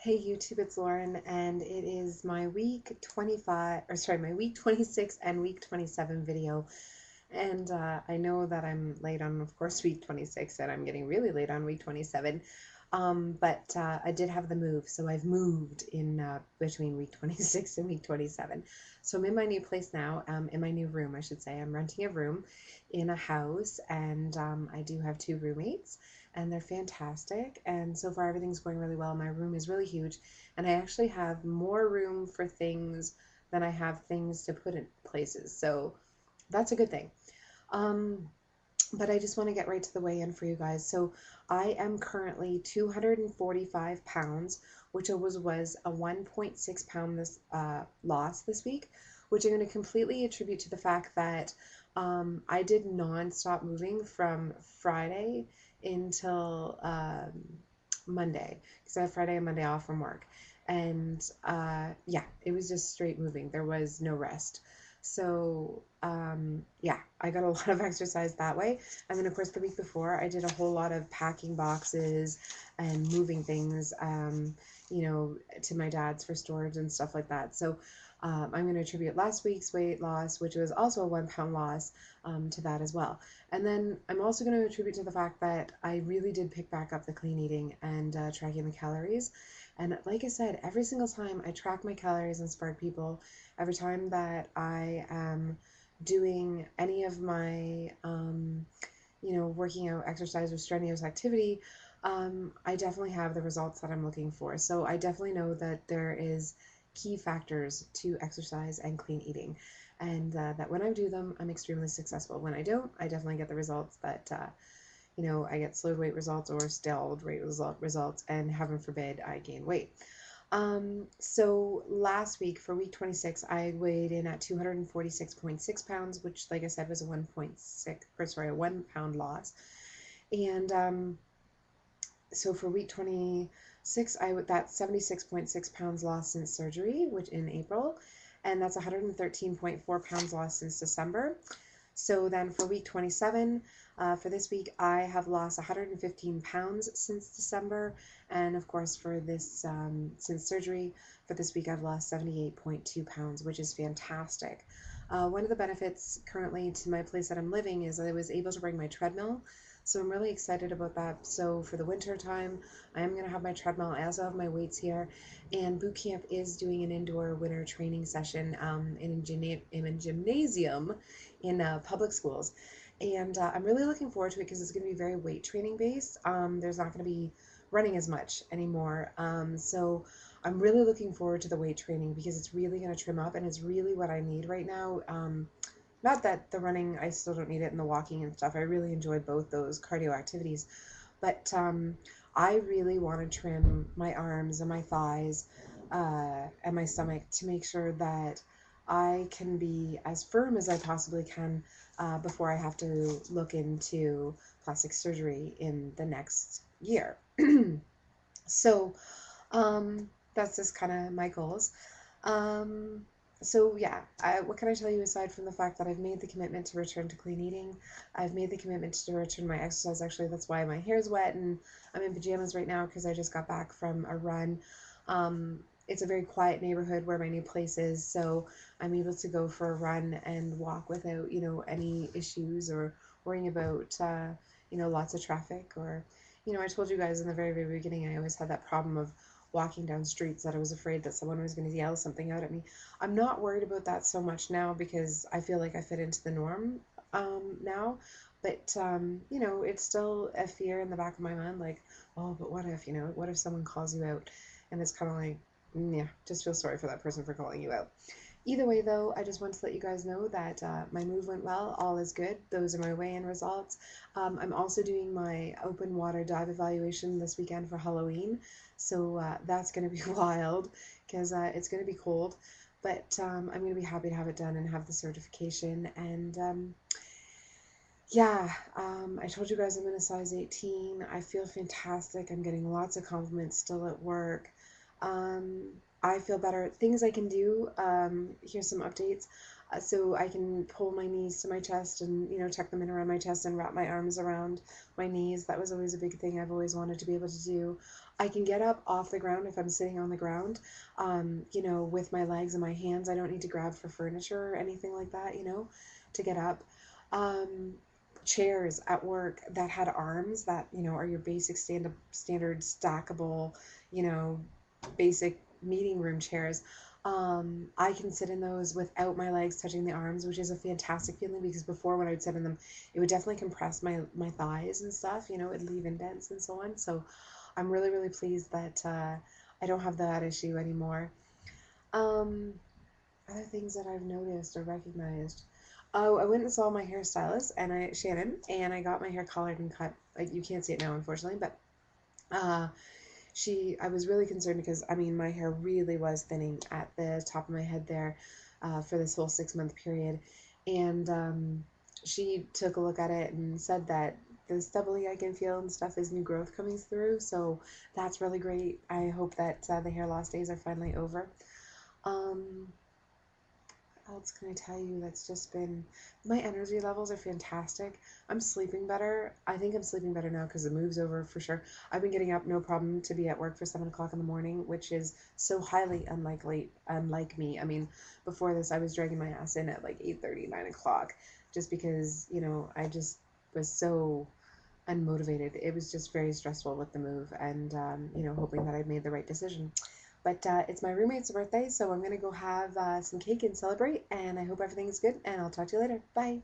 Hey YouTube, it's Lauren, and it is my week 25, or sorry, my week 26 and week 27 video. And I know that I'm late on, of course, week 26, and I'm getting really late on week 27. But I did have the move, so I've moved in between week 26 and week 27. So I'm in my new place now, in my new room, I should say. I'm renting a room in a house, and I do have two roommates, and they're fantastic. And so far, everything's going really well. My room is really huge, and I actually have more room for things than I have things to put in places. So that's a good thing. Um, but I just want to get right to the weigh-in for you guys. So I am currently 245 pounds, which was a 1.6 pound loss this week, which I'm going to completely attribute to the fact that I did non-stop moving from Friday until Monday, because I have Friday and Monday off from work. And yeah, it was just straight moving. There was no rest. So yeah, I got a lot of exercise that way. And then of course the week before I did a whole lot of packing boxes and moving things, to my dad's for storage and stuff like that. So I'm going to attribute last week's weight loss, which was also a 1 pound loss, to that as well. And then I'm also going to attribute to the fact that I really did pick back up the clean eating and tracking the calories. And like I said, every single time I track my calories and Spark People, every time that I am doing any of my, working out, exercise, or strenuous activity, I definitely have the results that I'm looking for. So I definitely know that there is key factors to exercise and clean eating, and that when I do them, I'm extremely successful. When I don't, I definitely get the results that, I get slowed weight results or stalled weight results, and heaven forbid I gain weight. So last week for week 26, I weighed in at 246.6 pounds, which, like I said, was a 1.6, or sorry, a 1 pound loss. And so for week 26, that's 76.6 pounds lost since surgery, which in April, and that's 113.4 pounds lost since December. So then for week 27, for this week, I have lost 115 pounds since December. And of course, for this, since surgery, for this week, I've lost 78.2 pounds, which is fantastic. One of the benefits currently to my place that I'm living is I was able to bring my treadmill. So I'm really excited about that. So for the winter time, I am going to have my treadmill. I also have my weights here. And boot camp is doing an indoor winter training session in a gymnasium in public schools. And I'm really looking forward to it because it's going to be very weight training based. There's not going to be running as much anymore. So I'm really looking forward to the weight training because it's really going to trim up, and it's really what I need right now. Not that the running, I still don't need it, and the walking and stuff. I really enjoy both those cardio activities. But I really want to trim my arms and my thighs and my stomach to make sure that I can be as firm as I possibly can before I have to look into plastic surgery in the next year. So that's just kind of my goals. Um, so yeah, what can I tell you aside from the fact that I've made the commitment to return to clean eating? I've made the commitment to return my exercise. Actually, that's why my hair's wet and I'm in pajamas right now because I just got back from a run. It's a very quiet neighborhood where my new place is, so I'm able to go for a run and walk without, any issues or worrying about, lots of traffic or, I told you guys in the very, very beginning, I always had that problem of walking down streets that I was afraid that someone was going to yell something out at me. I'm not worried about that so much now because I feel like I fit into the norm now. But, it's still a fear in the back of my mind, like, oh, but what if, what if someone calls you out? And it's kind of like, yeah, just feel sorry for that person for calling you out. Either way, though, I just want to let you guys know that my move went well. All is good. Those are my weigh-in results. I'm also doing my open water dive evaluation this weekend for Halloween. So that's going to be wild because it's going to be cold. But I'm going to be happy to have it done and have the certification. And yeah, I told you guys I'm in a size 18. I feel fantastic. I'm getting lots of compliments still at work. Um, I feel better. Things I can do. Here's some updates. So I can pull my knees to my chest and, tuck them in around my chest and wrap my arms around my knees. That was always a big thing I've always wanted to be able to do. I can get up off the ground if I'm sitting on the ground, you know, with my legs and my hands. I don't need to grab for furniture or anything like that, you know, to get up. Um, Chairs at work that had arms that, you know, are your basic standard stackable, you know, basic meeting room chairs. I can sit in those without my legs touching the arms, which is a fantastic feeling because before when I would sit in them, it would definitely compress my thighs and stuff, you know, it'd leave indents and so on. So I'm really, really pleased that I don't have that issue anymore. Um, Other things that I've noticed or recognized. Oh, I went and saw my hairstylist and Shannon, and I got my hair colored and cut. Like, you can't see it now, unfortunately, but uh, I was really concerned because I mean, my hair really was thinning at the top of my head there for this whole 6 month period, and she took a look at it and said that the stubbly I can feel and stuff is new growth coming through, so that's really great. I hope that the hair loss days are finally over. Um, what else can I tell you that's just been, my energy levels are fantastic. I'm sleeping better. I think I'm sleeping better now because the move's over for sure. I've been getting up no problem to be at work for 7 o'clock in the morning, which is so highly unlike me. I mean, before this I was dragging my ass in at like 8:30, 9 o'clock, just because, you know, I just was so unmotivated. It was just very stressful with the move and, you know, hoping that I made the right decision. But it's my roommate's birthday, so I'm going to go have some cake and celebrate. And I hope everything is good. And I'll talk to you later. Bye.